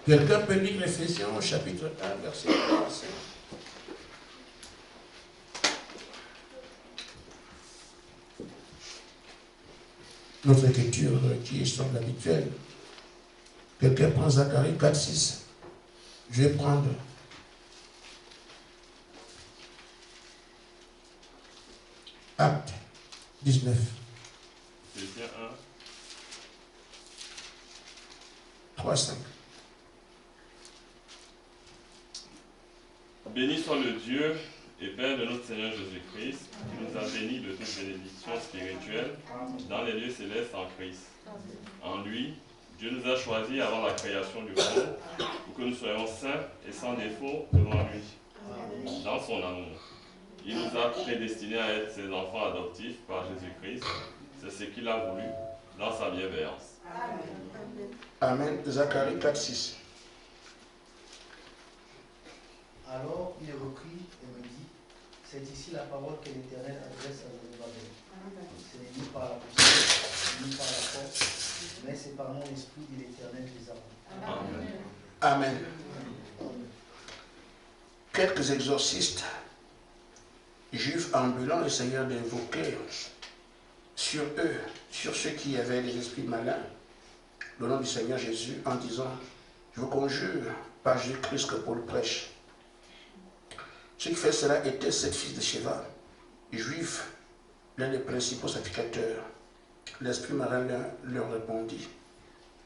Quelqu'un peut lire Ephésiens chapitre 1, verset 45. Notre écriture qui est sur l'habituel. Quelqu'un prend Zacharie 4, 6. Je vais prendre Acte 19. Ephésiens 1. 3, 5. Béni soit le Dieu et Père de notre Seigneur Jésus-Christ, qui nous a bénis de toute bénédiction spirituelle dans les lieux célestes en Christ. En lui, Dieu nous a choisis avant la création du monde pour que nous soyons saints et sans défaut devant lui. Dans son amour, il nous a prédestinés à être ses enfants adoptifs par Jésus-Christ. C'est ce qu'il a voulu dans sa bienveillance. Amen. Zacharie 4, 6. Alors il reprit et me dit, c'est ici la parole que l'Éternel adresse à Zorobabel. Ce n'est ni par la puissance, ni par la force, mais c'est par mon esprit, dit l'Éternel des armées. Amen. Quelques exorcistes juifs ambulants, le Seigneur d'invoquer sur eux, sur ceux qui avaient des esprits malins, le nom du Seigneur Jésus, en disant, je vous conjure par Jésus-Christ que Paul prêche. Ce qui fait cela était 7 fils de Sheva, juifs, l'un des principaux sacrificateurs. L'esprit marin leur répondit,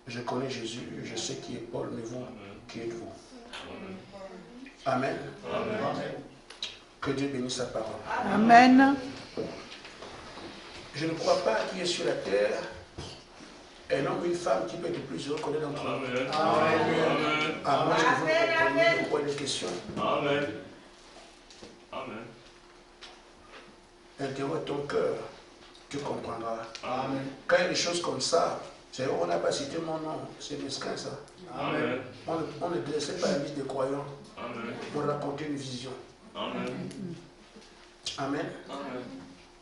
je connais Jésus, je sais qui est Paul, mais vous, qui êtes-vous? Amen. Amen. Que Dieu bénisse sa parole. Amen. Je ne crois pas qu'il y ait sur la terre un homme ou une femme qui peut être plus heureux qu'on est d'entre nous. Amen. Amen. À moins que vous ne compreniez pourquoi des questions. Amen. Amen. Interroge ton cœur, tu comprendras. Amen. Quand il y a des choses comme ça, c'est on n'a pas cité mon nom, c'est mesquin ça. Amen. On ne dressait pas la liste des croyants, Amen. on racontait une vision. Amen. Amen. Amen.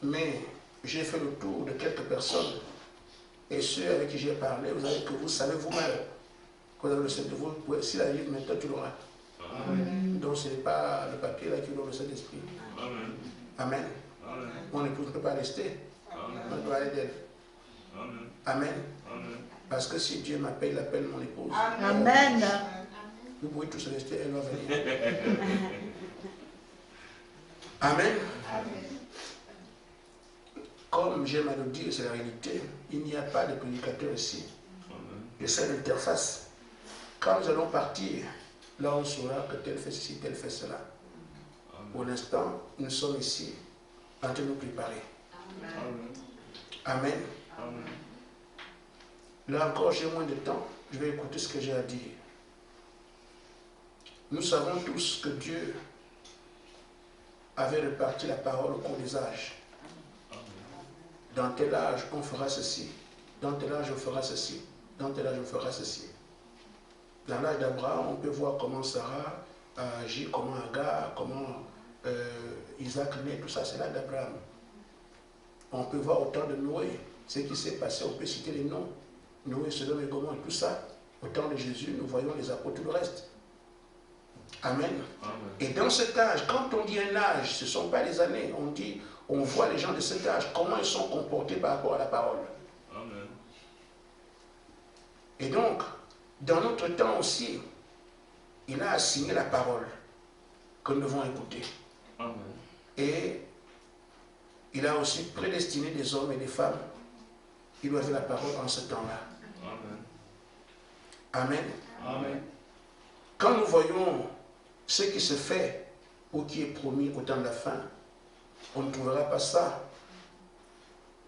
Mais j'ai fait le tour de quelques personnes et ceux avec qui j'ai parlé, vous savez vous-même que vous avez le Saint-Esprit. Si la livre maintenant tu l'auras. Amen. Donc ce n'est pas le papier là qui donne le Saint-Esprit. Amen. Amen. Amen. Mon épouse ne peut pas rester. On doit aller d'elle. Amen. Amen. Amen. Parce que si Dieu m'appelle, il appelle mon épouse. Amen. Vous pouvez tous rester, elle va venir. Amen. Comme j'aime à le dire, c'est la réalité. Il n'y a pas de prédicateur ici. Je sais l'interface. Quand nous allons partir, là on saura que tel fait ceci, tel fait cela. Pour l'instant, nous sommes ici en train de nous préparer. Amen. Amen. Là encore, j'ai moins de temps. Je vais écouter ce que j'ai à dire. Nous savons tous que Dieu avait réparti la parole au cours des âges. Dans tel âge, on fera ceci. Dans tel âge, on fera ceci. Dans tel âge, on fera ceci. Dans l'âge d'Abraham, on peut voir comment Sarah a agi, comment Agar, comment Isaac naît, tout ça, c'est l'âge d'Abraham. On peut voir au temps de Noé, ce qui s'est passé, on peut citer les noms. Noé, Sodome et Gomorrhe et tout ça. Au temps de Jésus, nous voyons les apôtres, tout le reste. Amen. Amen. Et dans cet âge, quand on dit un âge, ce ne sont pas les années. On voit les gens de cet âge, comment ils sont comportés par rapport à la parole. Amen. Et donc, dans notre temps aussi, il a assigné la parole que nous devons écouter. Amen. Et il a aussi prédestiné des hommes et des femmes qui doivent la parole en ce temps-là. Amen. Amen. Amen. Quand nous voyons ce qui se fait ou qui est promis au temps de la fin, on ne trouvera pas ça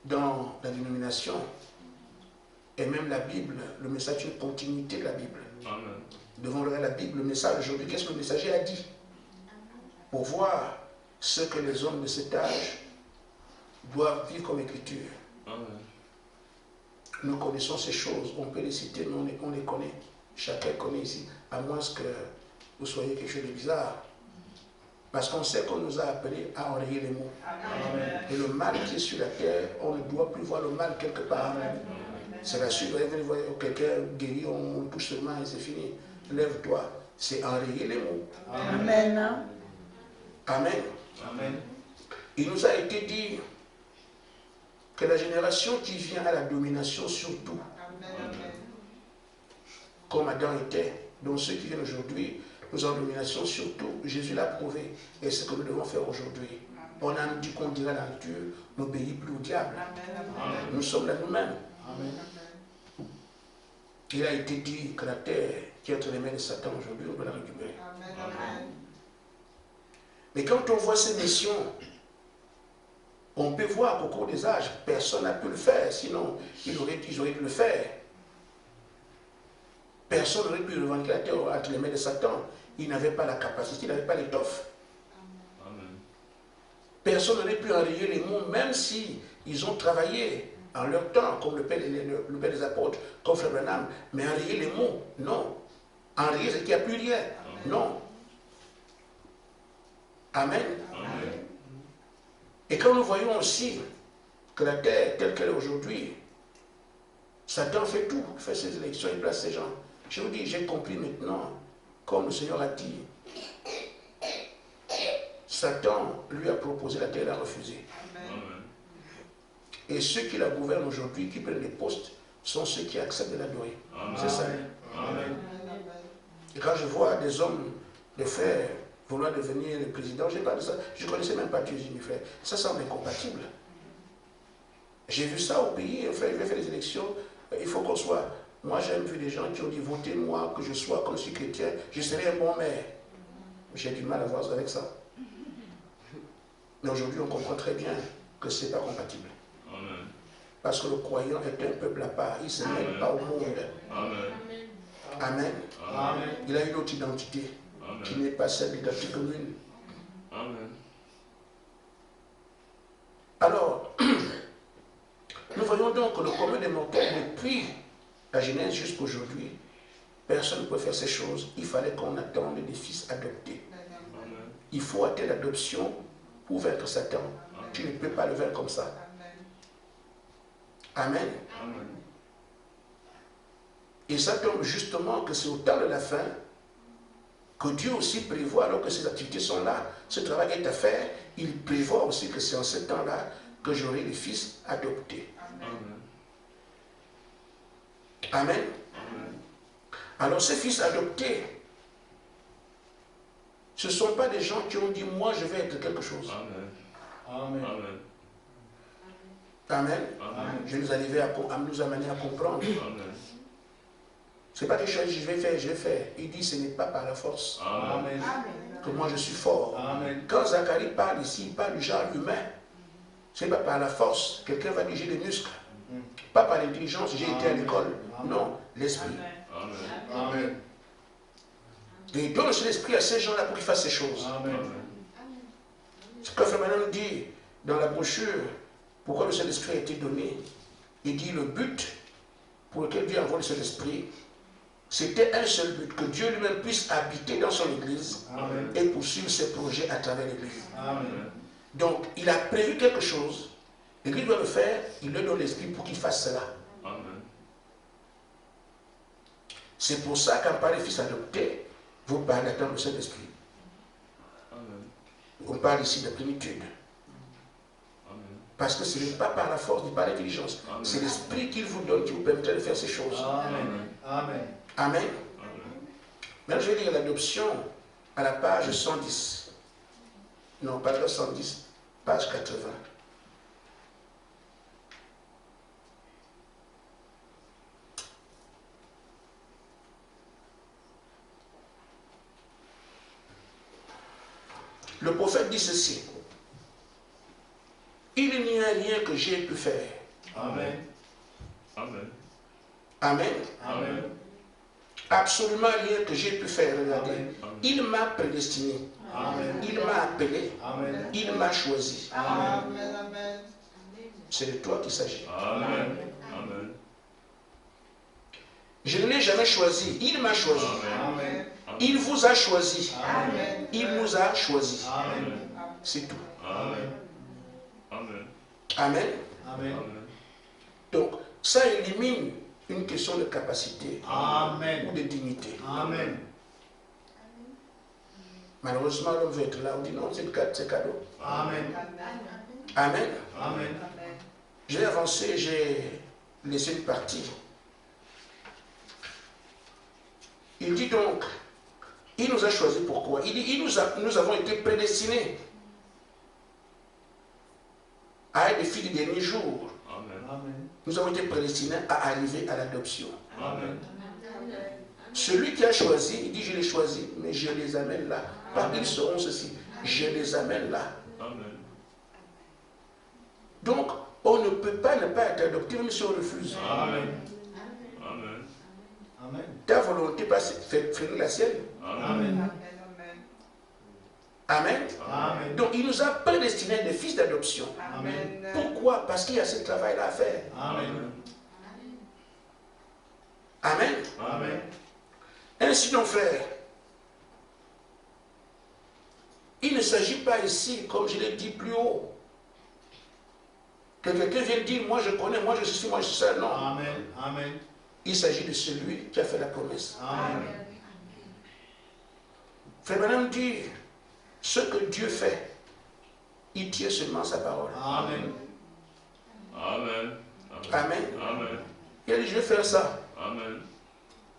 dans la dénomination. Et même la Bible, le message est une continuité de la Bible. Amen. Nous devons lire la Bible, le message aujourd'hui, qu'est-ce que le messager a dit? Pour voir ce que les hommes de cet âge doivent vivre comme écriture. Amen. Nous connaissons ces choses, on peut les citer, mais on les connaît. Chacun connaît ici, à moins que vous soyez quelque chose de bizarre. Parce qu'on sait qu'on nous a appelés à enrayer les mots. Amen. Et le mal qui est sur la terre, on ne doit plus voir le mal quelque part. C'est la suite, vous voyez quelqu'un guéri, on touche seulement et c'est fini. lève-toi, c'est enrayer les mots. Amen. Amen. Amen. Il nous a été dit que la génération qui vient à la domination sur tout, comme Adam était, donc ceux qui viennent aujourd'hui, nous avons domination sur tout. Jésus l'a prouvé. Et c'est ce que nous devons faire aujourd'hui. On a dit qu'on dirait la nature, n'obéit plus au diable. Amen. Nous sommes là nous-mêmes. Amen. Il a été dit que la terre qui est entre les mains de Satan aujourd'hui, on doit la récupérer. Amen. Mais quand on voit ces missions, on peut voir qu'au cours des âges, personne n'a pu le faire. Sinon, ils auraient dû le faire. Personne n'aurait pu revendiquer la terre entre les mains de Satan. Il n'avait pas la capacité, il n'avait pas l'étoffe. Personne n'aurait pu enrayer les mots, même si ils ont travaillé en leur temps, comme le père des apôtres, comme Frère Branham. Mais enrayer les mots, non. Enrayer, c'est qu'il n'y a plus rien. Non. Amen. Amen. Et quand nous voyons aussi que la terre, telle qu'elle est aujourd'hui, Satan fait tout, il fait ses élections, il place ses gens. Je vous dis, j'ai compris maintenant, comme le Seigneur a dit, Satan lui a proposé la terre, il a refusé. Amen. Et ceux qui la gouvernent aujourd'hui, qui prennent les postes, sont ceux qui acceptent de l'adorer. C'est ça. Amen. Et quand je vois des hommes, des frères, vouloir devenir le président, je parle de ça. Je ne connaissais même pas Dieu, mes frères. Ça semble incompatible. J'ai vu ça au pays, enfin, je vais faire des élections, il faut qu'on soit. Moi, j'ai vu des gens qui ont dit, votez-moi, que je sois, comme je suis chrétien, je serai un bon maire. J'ai du mal à voir avec ça. Mais aujourd'hui, on comprend très bien que ce n'est pas compatible. Amen. Parce que le croyant est un peuple à part, il ne se mêle pas au monde. Amen. Amen. Amen. Il a une autre identité qui Amen. n'est pas celle de l'identité commune. Amen. Alors, nous voyons donc que le commun des mortels, depuis la Genèse jusqu'aujourd'hui, personne ne peut faire ces choses. Il fallait qu'on attende des fils adoptés. Amen. Il faut attendre l'adoption pour vaincre Satan. Tu ne peux pas le vaincre comme ça. Amen. Amen. Et ça tombe justement que c'est au temps de la fin que Dieu aussi prévoit, alors que ces activités sont là, ce travail est à faire, il prévoit aussi que c'est en ce temps-là que j'aurai les fils adoptés. Amen. Amen. Amen. Alors ces fils adoptés, ce ne sont pas des gens qui ont dit, moi je vais être quelque chose. Amen. Amen. Amen. Amen. Amen. Je nous arriver à nous amener à comprendre. Amen. Ce n'est pas des choses, je vais faire. Il dit, ce n'est pas par la force Amen. que moi je suis fort. Amen. Quand Zacharie parle ici, il parle du genre humain. Ce n'est pas par la force. Quelqu'un va dire, j'ai des muscles. Pas par l'intelligence, j'ai été à l'école. Non, l'esprit. Amen. Amen. Et il donne cet esprit à ces gens-là pour qu'ils fassent ces choses. Amen. Ce que Frère Branham dit dans la brochure, pourquoi le Saint-Esprit a été donné, il dit le but pour lequel Dieu envoie le Saint-Esprit, c'était un seul but, que Dieu lui-même puisse habiter dans son Église Amen. et poursuivre ses projets à travers l'Église. Amen. Donc, il a prévu quelque chose, l'Église doit le faire, il lui donne l'Esprit pour qu'il fasse cela. Amen. C'est pour ça qu'en parlant des fils adoptés, vous parlez d'attendre le Saint-Esprit. Amen. On parle ici de plénitude. Amen. Parce que ce n'est pas par la force ni par l'intelligence. Amen. C'est l'Esprit qu'il vous donne qui vous permet de faire ces choses. Amen. Amen. Amen. Amen. Maintenant, je vais lire l'adoption à la page 110. Non, pas 110, page 80. Le prophète dit ceci. Il n'y a rien que j'ai pu faire. Amen. Amen. Amen. Amen. Absolument rien que j'ai pu faire. Regardez. Amen. Il m'a prédestiné. Amen. Il m'a appelé. Amen. Il m'a choisi. Amen. C'est de toi qu'il s'agit. Amen. Amen. Je ne l'ai jamais choisi. Il m'a choisi. Amen. Il vous a choisi. Amen. Il nous a choisi. Amen. C'est tout. Amen. Amen. Amen. Amen. Amen. Donc, ça élimine une question de capacité Amen. ou de dignité. Amen. Malheureusement, l'homme veut être là. On dit non, c'est cadeau. Amen. Amen. Amen. J'ai avancé, j'ai laissé une partie. Il dit donc, il nous a choisi pourquoi? Il dit, nous avons été prédestinés à être des filles des derniers jours. Amen. Nous avons été prédestinés à arriver à l'adoption. Amen. Celui qui a choisi, il dit je les choisis, mais je les amène là. Pas ils seront ceci, je les amène là. Amen. Donc, on ne peut pas ne pas être adopté même si on refuse. Amen. Amen. Amen. Ta volonté fait la sienne. Amen. Amen. Amen. Donc, il nous a prédestinés des fils d'adoption. Amen. Pourquoi? Parce qu'il y a ce travail-là à faire. Amen. Amen. Amen. Ainsi donc, frère, il ne s'agit pas ici, comme je l'ai dit plus haut, que quelqu'un vienne dire, moi je connais, moi je suis, moi je suis ça. Non. Amen. Amen. Il s'agit de celui qui a fait la promesse. Amen. Frère Branham dit, ce que Dieu fait, il tient seulement sa parole. Amen. Amen. Amen. Amen. Il a dit, je vais faire ça. Amen.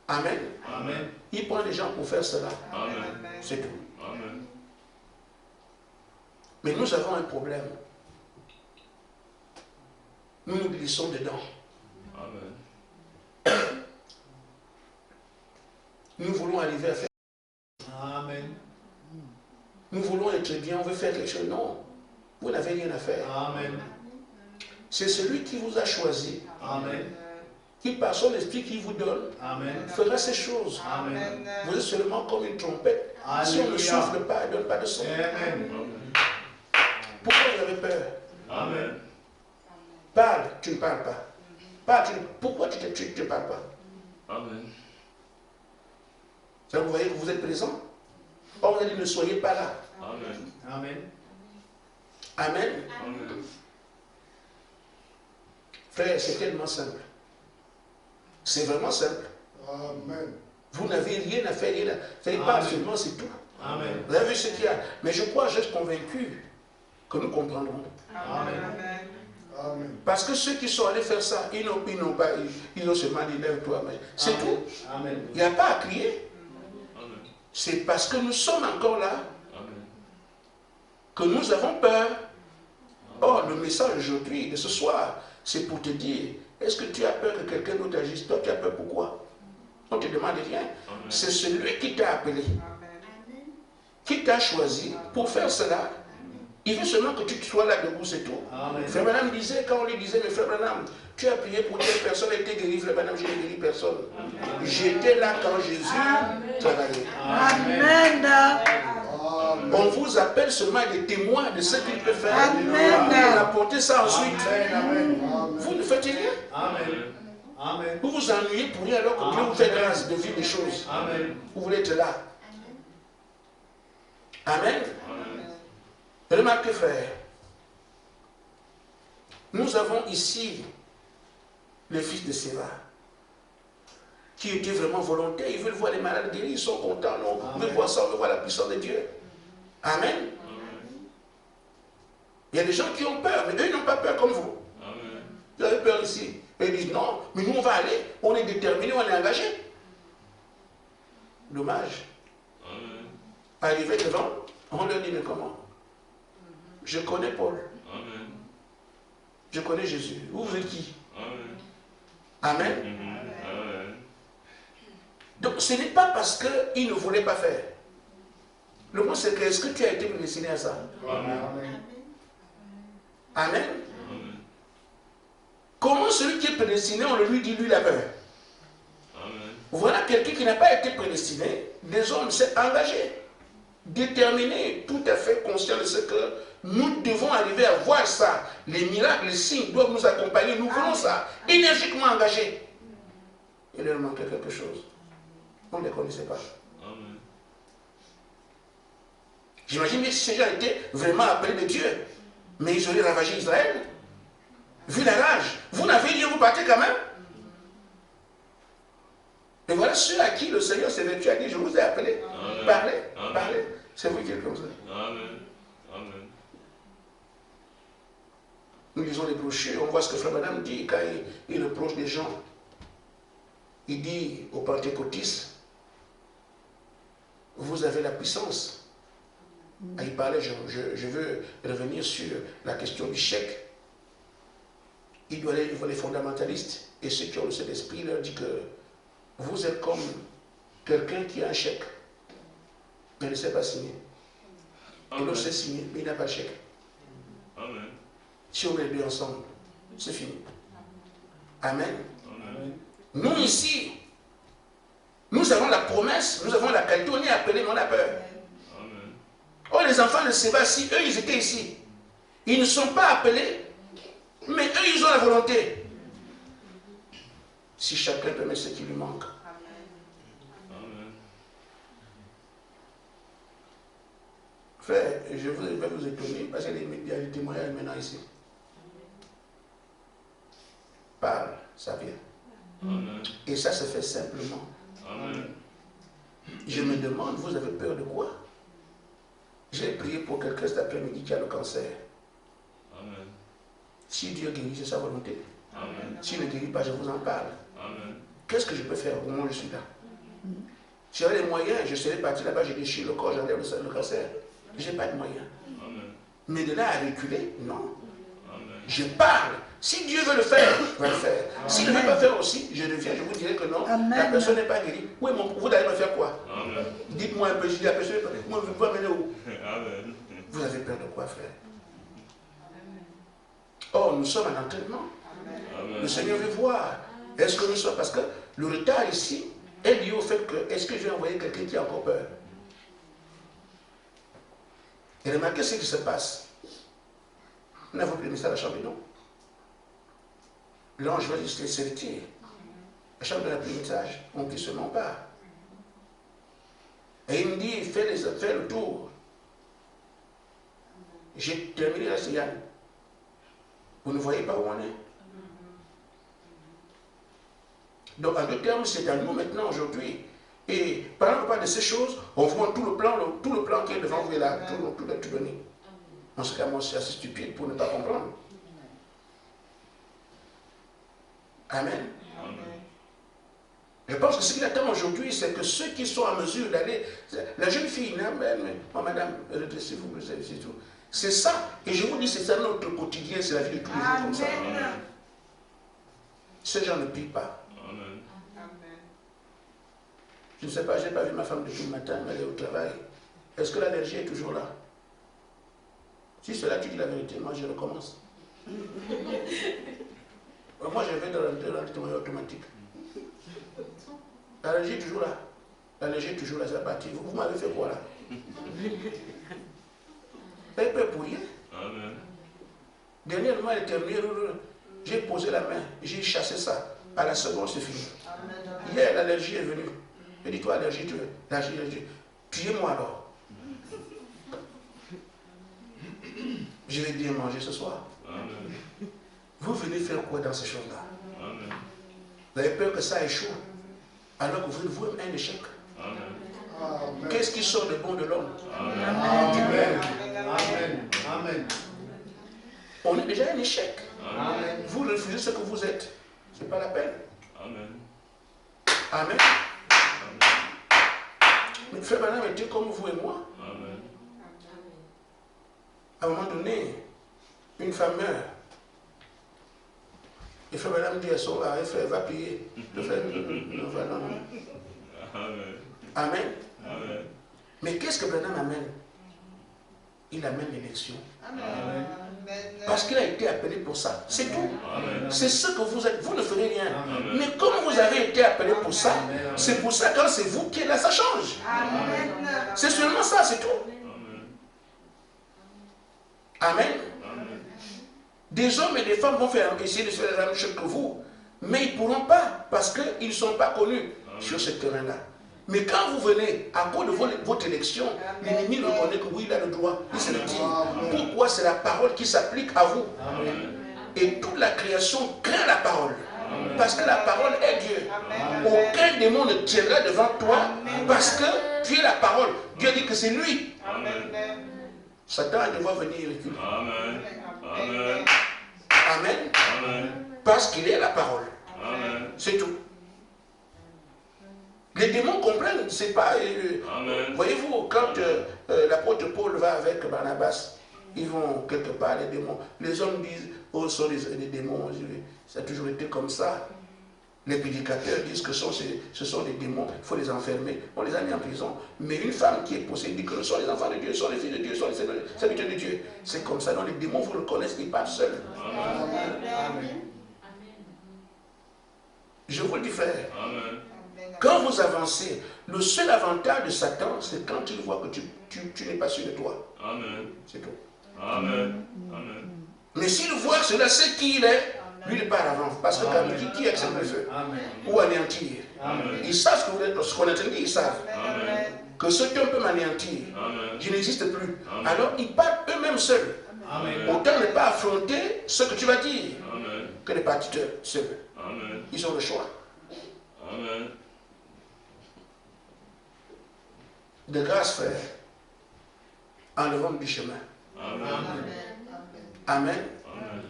Amen. Amen. Il prend les gens pour faire cela. Amen. C'est tout. Amen. Mais nous avons un problème. Nous nous glissons dedans. Amen. Nous voulons arriver à faire. Amen. Nous voulons être bien, on veut faire quelque chose. Non. Vous n'avez rien à faire. Amen. C'est celui qui vous a choisi, Amen. qui par son esprit qui vous donne, Amen. fera ces choses. Amen. Vous êtes seulement comme une trompette. Si on ne Alléluia. souffle pas, elle ne donne pas de son. Amen. Pourquoi vous avez peur? Amen. Parle, tu ne parles pas. Parle, pourquoi tu ne parles pas? Amen. Ça, vous voyez que vous êtes présent. Or, on a dit ne soyez pas là. Amen. Amen. Amen. Amen. Frère, c'est tellement simple. C'est vraiment simple. Amen. Vous n'avez rien à faire, rien à... Faites pas Amen. seulement, c'est tout. Amen. Vous avez vu ce qu'il y a. Mais je crois, je suis convaincu que nous comprendrons. Amen. Amen. Parce que ceux qui sont allés faire ça, ils n'ont pas, ils ont seulement dit lève-toi. C'est Amen. tout. Amen. Il n'y a pas à crier. Amen. C'est parce que nous sommes encore là Amen. que nous avons peur. Or, le message aujourd'hui, de ce soir, c'est pour te dire, est-ce que tu as peur que quelqu'un d'autre agisse? Toi, tu as peur pourquoi? On ne te demande rien. Amen. C'est celui qui t'a appelé, qui t'a choisi pour faire cela. Il veut seulement que tu sois là debout, c'est tout. Amen. Frère Branham disait, quand on lui disait, mais Frère Branham, tu as prié pour telle personne, a été guérie. Frère Branham, je n'ai guéri personne. J'étais là quand Jésus travaillait. Amen. Amen. On vous appelle seulement des témoins de ce qu'il peut faire. Amen. Et apporter ça ensuite. Amen. Vous ne faites rien. Amen. Amen. Vous vous ennuyez pour rien alors que Dieu vous fait grâce de vivre des choses. Amen. Vous voulez être là. Amen. Amen. Remarquez, frère, nous avons ici les fils de Séva qui étaient vraiment volontaires. Ils veulent voir les malades guéris, ils sont contents. Non, on veut voir ça, on veut voir la puissance de Dieu. Amen. Il y a des gens qui ont peur, mais eux n'ont pas peur comme vous. Amen. Vous avez peur ici. Et ils disent non, mais nous on va aller, on est déterminés, on est engagés. Dommage. Amen. Arrivé devant, on leur dit mais comment? Je connais Paul, Amen. je connais Jésus. Vous êtes qui? Amen. Amen. Amen. Donc ce n'est pas parce qu'ils ne voulaient pas faire. Le point c'est que est-ce que tu as été prédestiné à ça? Amen. Amen. Amen. Comment celui qui est prédestiné, on le lui dit, lui, la peur? Amen. Voilà quelqu'un qui n'a pas été prédestiné, des hommes s'est engagé, déterminé, tout à fait conscient de ce que nous devons arriver à voir ça. Les miracles, les signes doivent nous accompagner, nous voulons ça, énergiquement engagés. Il leur manquait quelque chose. On ne les connaissait pas. Amen. J'imagine que si ces gens étaient vraiment appelés de Dieu, mais ils auraient ravagé Israël. Vu la rage, vous n'avez rien, vous partez quand même. Et voilà ceux à qui le Seigneur s'est vêtu, a dit, je vous ai appelé. Amen. Parlez, Amen. parlez. C'est vous qui êtes comme ça. Amen. Amen. Nous lisons les brochures, on voit ce que Frère Madame dit quand il reproche des gens. Il dit aux pentecôtistes, vous avez la puissance. Il parlait, je veux revenir sur la question du chèque. Il doit aller voir les fondamentalistes et ceux qui ont le Saint-Esprit leur dit que vous êtes comme quelqu'un qui a un chèque, mais ne sait pas signer. Et l'autre sait signer, mais il n'a pas de chèque. Amen. Si on met les deux ensemble, c'est fini. Amen. Amen. Nous ici, nous avons la promesse, nous avons la qualité, on est appelé, mais on a peur. Amen. Oh, les enfants de Séba, si eux ils étaient ici, ils ne sont pas appelés, mais eux ils ont la volonté. Si chacun peut mettre ce qui lui manque. Amen. Frère, je vais vous étonner parce qu'il y a des témoignages maintenant ici. Parle, ça vient. Amen. Et ça se fait simplement. Amen. Je me demande, vous avez peur de quoi? J'ai prié pour quelqu'un cet après-midi qui a le cancer. Amen. Si Dieu guérit, c'est sa volonté. Amen. S'il ne guérit pas, je vous en parle. Amen. Qu'est-ce que je peux faire au moment où je suis là? Si j'avais les moyens, je serais parti là-bas, je déchire le corps, j'enlève le cancer. Je n'ai pas de moyens. Amen. Mais de là à reculer, non. Amen. Je parle. Si Dieu veut le faire, il va le faire. S'il ne veut pas faire aussi, je reviens, je vous dirai que non, la personne n'est pas guérie. Oui, vous allez me faire quoi? Amen. Dites-moi un peu, je dis à la personne, moi, vous m'amener où? Amen. Vous avez peur de quoi, frère? Oh, nous sommes en entraînement. Amen. Le Seigneur veut voir. Est-ce que nous sommes... Parce que le retard ici est lié au fait que, est-ce que je vais envoyer quelqu'un qui a encore peur? Et remarquez ce qui se passe. Nous n'avons plus mis ça à la chambre, non? L'ange va dire, c'est retiré. La chambre de l'apprentissage, on ne dit seulement pas. Et il me dit, fais le tour. J'ai terminé la Yann. Vous ne voyez pas où on est. Donc, en deux termes, c'est à nous maintenant, aujourd'hui. Et parlant pas de ces choses, on voit tout le plan qui est devant vous est là, tout donné. En ce cas, moi, c'est assez stupide pour ne pas comprendre. Amen. Amen. Je pense que ce qu'il attend aujourd'hui, c'est que ceux qui sont en mesure d'aller... La jeune fille, oh, madame, redressez-vous, c'est tout. C'est ça. Et je vous dis, c'est ça notre quotidien, c'est la vie de tous les jours comme ça. Amen. Ces gens ne pillent pas. Amen. Je ne sais pas, je n'ai pas vu ma femme depuis le matin, mais elle est au travail. Est-ce que l'allergie est toujours là? Si c'est là, tu dis la vérité, moi je recommence. Moi je vais dans le témoin automatique. L'allergie est toujours là. L'allergie est toujours là, c'est parti. Vous m'avez fait quoi là? Vous avez peur pour rien? Amen. Dernièrement, elle est terminée, j'ai posé la main, j'ai chassé ça. À la seconde, c'est fini. Hier, l'allergie est venue. Je dis, toi, allergie, l'allergie, tuez-moi alors. Je vais bien manger ce soir. Amen. Vous venez faire quoi dans ces choses-là? Amen. Vous avez peur que ça échoue, alors que vous voulez un échec. Amen. Qu'est-ce qui sort de bon de l'homme? Amen. Amen. Amen. Amen. On est déjà un échec. Amen. Vous refusez ce que vous êtes. Ce n'est pas la peine. Amen. Amen. Mais Frère Branham était comme vous et moi. Amen. À un moment donné, une femme meurt. Et Frère Branham dit à son mari, frère, va prier. Le frère, non. Amen. Amen. Amen. Mais qu'est-ce que Branham amène? Il amène l'élection. Amen. Parce qu'il a été appelé pour ça. C'est tout. Amen. C'est ce que vous êtes. Vous ne ferez rien. Amen. Mais comme vous avez été appelé pour ça, c'est pour ça que quand c'est vous qui êtes là, ça change. C'est seulement ça, c'est tout. Amen. Amen. Amen. Des hommes et des femmes vont essayer de faire la même chose que vous. Mais ils ne pourront pas parce qu'ils ne sont pas connus sur ce terrain-là. Mais quand vous venez, à cause de votre élection, l'ennemi reconnaît que oui, il a le droit. Il se le dit. Pourquoi? C'est la parole qui s'applique à vous. Amen. Et toute la création craint la parole. Parce que la parole est Dieu. Aucun démon ne tiendra devant toi parce que tu es la parole. Dieu dit que c'est lui. Amen. Satan devra venir reculer. Amen. Amen. Amen. Amen. Parce qu'il est la parole. Amen. C'est tout. Les démons comprennent, c'est pas... Amen. Voyez-vous, quand l'apôtre Paul va avec Barnabas, ils vont quelque part, les démons. Les hommes disent, oh, ce sont des démons. Ça a toujours été comme ça. Les prédicateurs disent que ce sont des démons, il faut les enfermer. On les a mis en prison. Mais une femme qui est possédée dit que ce sont les enfants de Dieu, ce sont les filles de Dieu, ce sont les serviteurs de Dieu. C'est comme ça. Donc les démons, vous le connaissez, ils partent seuls. Amen. Je vous le dis, frère. Amen. Quand vous avancez, le seul avantage de Satan, c'est quand il voit que tu n'es pas sûr de toi. Amen. C'est tout. Amen. Amen. Mais s'il voit que cela sait qui il est, lui il part avant. Parce que quand qui accepte le feu ou anéantir, ils savent ce qu'on a dit, ils savent Amen. que ce homme peut m'anéantir. Amen. Je n'existe plus. Amen. Alors ils partent eux-mêmes seuls. Amen. Autant ne pas affronter ce que tu vas dire Amen. que les partiteurs seuls. Amen. Ils ont le choix. Amen. De grâce, frère, enlevons du chemin. Amen. Amen. Amen.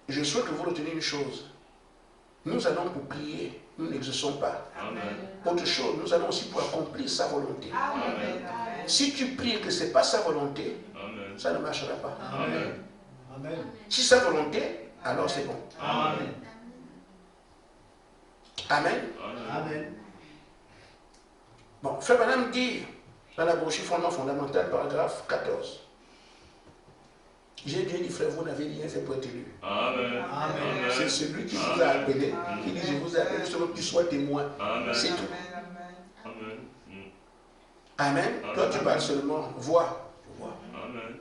Je souhaite que vous reteniez une chose. Nous allons pour prier, nous n'exauçons pas. Amen. Autre chose, nous allons aussi pour accomplir sa volonté. Amen. Si tu pries que ce n'est pas sa volonté, Amen. ça ne marchera pas. Amen. Amen. Si sa volonté, alors c'est bon. Amen. Amen. Amen. Bon, Frère Branham dit dans la brochure fondement fondamental, paragraphe 14. J'ai bien dit, frère, vous n'avez rien fait pour être élu. Amen. Amen. C'est celui qui vous a appelé, qui dit je vous ai appelé justement que tu sois témoin. Amen. C'est tout. Amen. Amen. Toi, tu parles seulement, vois. Amen.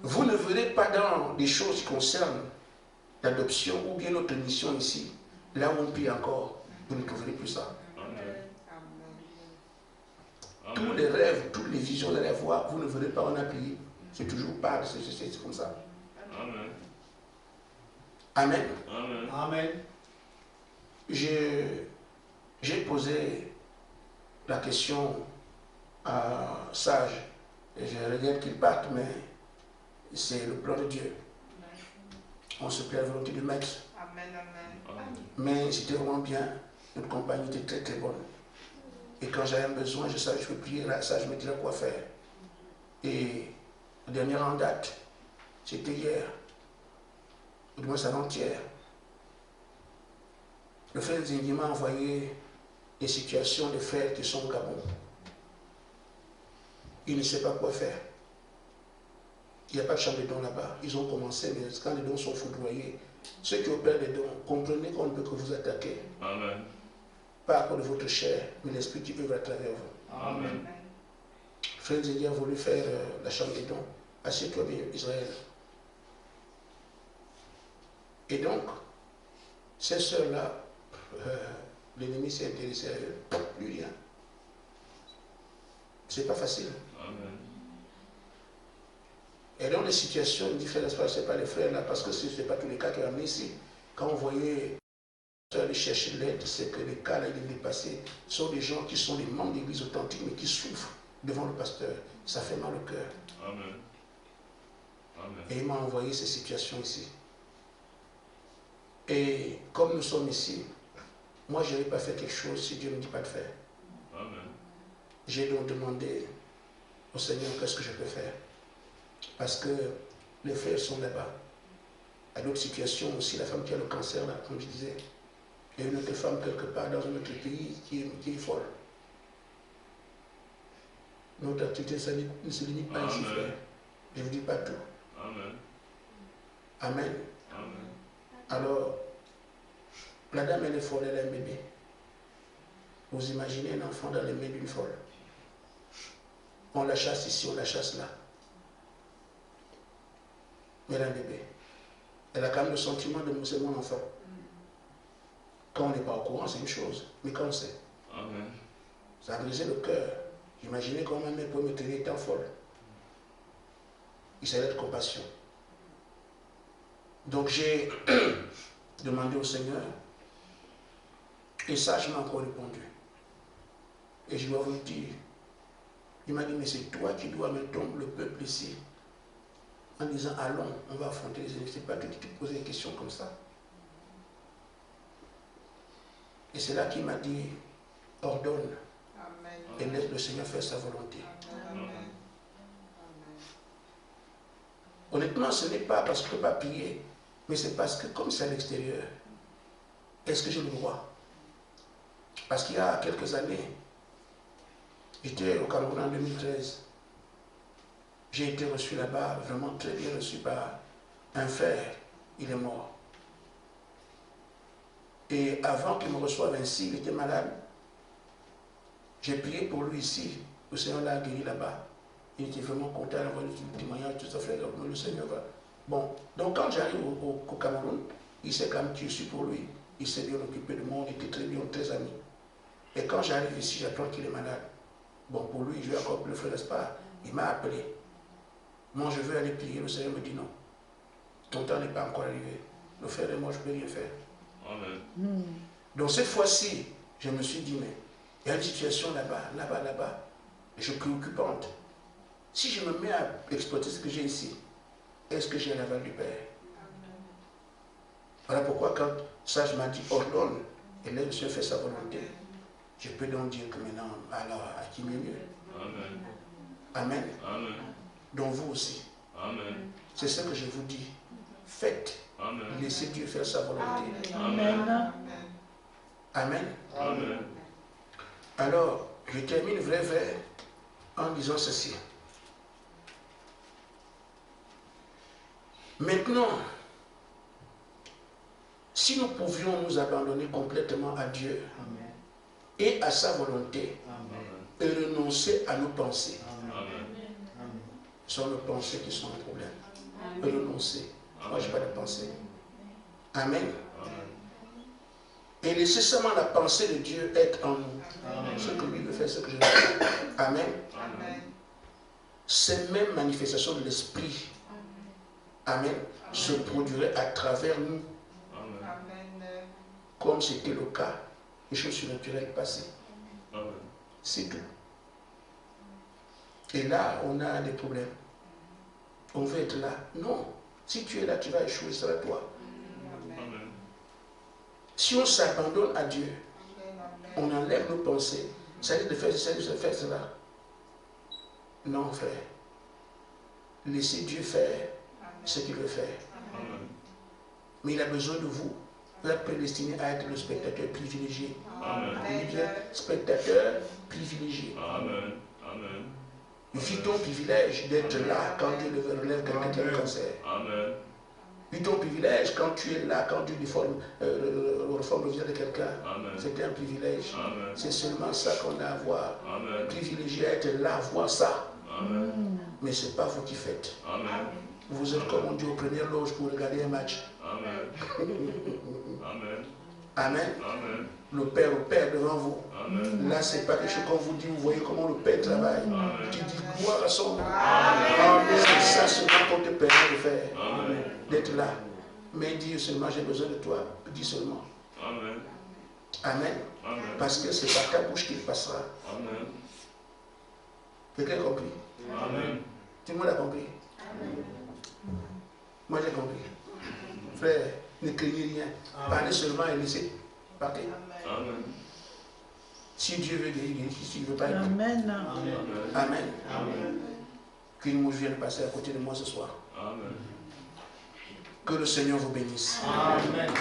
Vous ne verrez pas dans des choses qui concernent l'adoption ou bien notre mission ici, là où on prie encore, vous ne trouverez plus ça. Amen. Tous les rêves, toutes les visions, vous allez voir, vous ne verrez pas, on a prié. C'est toujours pas, c'est comme ça. Amen. Amen. Amen. Amen. J'ai posé la question à Sage, et je regrette qu'il parte, mais c'est le plan de Dieu. On se plaît à la volonté du Maître. Mais c'était vraiment bien, notre compagnie était très très bonne. Et quand j'avais un besoin, je savais que je peux prier, là, Sage me dirait quoi faire. Et la dernière en date, c'était hier, ou du moins avant-hier. Le frère Zingui m'a envoyé des situations de frères qui sont au Gabon. Il ne sait pas quoi faire. Il n'y a pas de chambre de dons là-bas. Ils ont commencé, mais quand les dons sont foudroyés, ceux qui opèrent des dons, comprenez qu'on ne peut que vous attaquer. Amen. Pas à cause de votre chair, mais l'esprit qui œuvre à travers vous. Amen. Frère Zingui a voulu faire la chambre des dons. Assieds-toi bien, Israël. Et donc, ces sœurs-là, l'ennemi s'est intéressé à eux. Plus rien. C'est pas facile. Amen. Et dans les situations, il dit, frère, c'est pas les frères là, parce que ce n'est pas tous les cas qui ont amené ici. Quand on voyait aller chercher l'aide, c'est que les cas là, il est dépassé. Ce sont des gens qui sont des membres d'église authentiques, mais qui souffrent devant le pasteur. Ça fait mal au cœur. Amen. Amen. Et il m'a envoyé ces situations ici. Et comme nous sommes ici, moi je n'ai pas fait quelque chose si Dieu ne me dit pas de faire. Amen. J'ai donc demandé au Seigneur qu'est-ce que je peux faire. Parce que les frères sont là-bas. À d'autres situations aussi, la femme qui a le cancer, là, comme je disais, il y a une autre femme quelque part dans un autre pays qui est folle. Notre activité ne se limite pas ici, frère. Je ne vous dis pas tout. Amen. Amen. Amen. Alors, la dame, elle est folle, elle a un bébé. Vous imaginez un enfant dans les mains d'une folle. On la chasse ici, on la chasse là. Mais elle a un bébé. Elle a quand même le sentiment de c'est mon enfant. Quand on n'est pas au courant, c'est une chose. Mais quand on sait, Amen. ça a brisé le cœur. Imaginez comment elle peut me tenir tant folle. Il s'agit de compassion. Donc j'ai demandé au Seigneur, et ça je m'ai encore répondu. Et je dois vous le dire, Il m'a dit, mais c'est toi qui dois mettre le peuple ici. En disant, allons, on va affronter les ennemis. C'est pas que tu te poses des questions comme ça. Et c'est là qu'il m'a dit, ordonne. Amen. Et laisse le Seigneur faire sa volonté. Amen. Honnêtement, ce n'est pas parce que je ne peux pas prier, mais c'est parce que comme c'est à l'extérieur, est-ce que j'ai le droit? Parce qu'il y a quelques années, j'étais au Cameroun en 2013. J'ai été reçu là-bas, vraiment très bien reçu par un frère. Il est mort. Et avant qu'il me reçoive ainsi, il était malade. J'ai prié pour lui ici. Le Seigneur l'a guéri là-bas. Il était vraiment content d'avoir le témoignage, tout ça, frère. Le Seigneur va. Bon, donc quand j'arrive au Cameroun, il sait quand même que je suis pour lui. Il s'est bien occupé de moi, on était très bien, très amis. Et quand j'arrive ici, j'apprends qu'il est malade. Bon, pour lui, je vais encore plus faire, n'est-ce pas? Il m'a appelé. Moi, je veux aller prier. Le Seigneur me dit non. Ton temps n'est pas encore arrivé. Le frère et moi, je ne peux rien faire. Amen. Donc cette fois-ci, je me suis dit, mais il y a une situation là-bas, et je suis préoccupante. Si je me mets à exploiter ce que j'ai ici, est-ce que j'ai l'aval du Père? Amen. Voilà pourquoi quand Sage m'a dit, ordonne, et là, le Seigneur fait sa volonté, je peux donc dire que maintenant, alors, à qui mieux mieux? Amen. Amen. Amen. Donc vous aussi. Amen. C'est ce que je vous dis. Faites. Amen. Laissez Dieu faire sa volonté. Amen. Amen. Amen. Amen. Alors, je termine vrai en disant ceci. Maintenant, si nous pouvions nous abandonner complètement à Dieu Amen. Et à sa volonté Amen. Et renoncer à nos pensées, Amen. Ce sont nos pensées qui sont un problème. Amen. Renoncer. Moi, je n'ai pas de pensée. Amen. Amen. Et laisser seulement la pensée de Dieu être en nous. Amen. Ce que lui veut faire, ce que je veux faire. Amen. Amen. Ces mêmes manifestations de l'esprit, Amen, se produiraient à travers nous. Amen. Comme c'était le cas des choses surnaturelles passées. C'est tout. Et là, on a des problèmes. On veut être là. Non. Si tu es là, tu vas échouer, ça va toi. Amen. Si on s'abandonne à Dieu, on enlève nos pensées. Ça dit de faire cela. Non, frère. Laissez Dieu faire ce qu'il veut faire. Amen. Mais il a besoin de vous. Vous êtes prédestiné à être le spectateur privilégié. Amen. Spectateur privilégié. Amen. Amen. Vis ton privilège d'être là quand Dieu relève quelqu'un qui a un cancer. Amen. Vis ton privilège quand tu es là, quand Dieu reforme le visage de quelqu'un. C'est un privilège. C'est seulement ça qu'on a à voir. Amen. Privilégié à être là, voir ça. Amen. Mais ce n'est pas vous qui faites. Amen. Vous êtes comme on dit aux premières loges pour regarder un match. Amen. Amen. Amen. Amen. Le Père opère devant vous. Amen. Là, ce n'est pas quelque chose qu'on vous dit, vous voyez comment le Père travaille. Amen. Tu dis gloire à son nom. C'est ça seulement qu'on te permet de faire. D'être là. Mais dis seulement, j'ai besoin de toi. Dis seulement. Amen. Amen. Amen. Parce que c'est par ta bouche qu'il passera. Amen. Quelqu'un a compris? Amen. Tout le monde a compris? Amen. Moi j'ai compris. Frère, ne craignez rien. Parlez seulement et laissez. Partez. Amen. Si Dieu veut guérir, si il ne veut pas guérir. Amen. Amen. Amen. Amen. Qu'une mouche vienne passer à côté de moi ce soir. Amen. Que le Seigneur vous bénisse. Amen.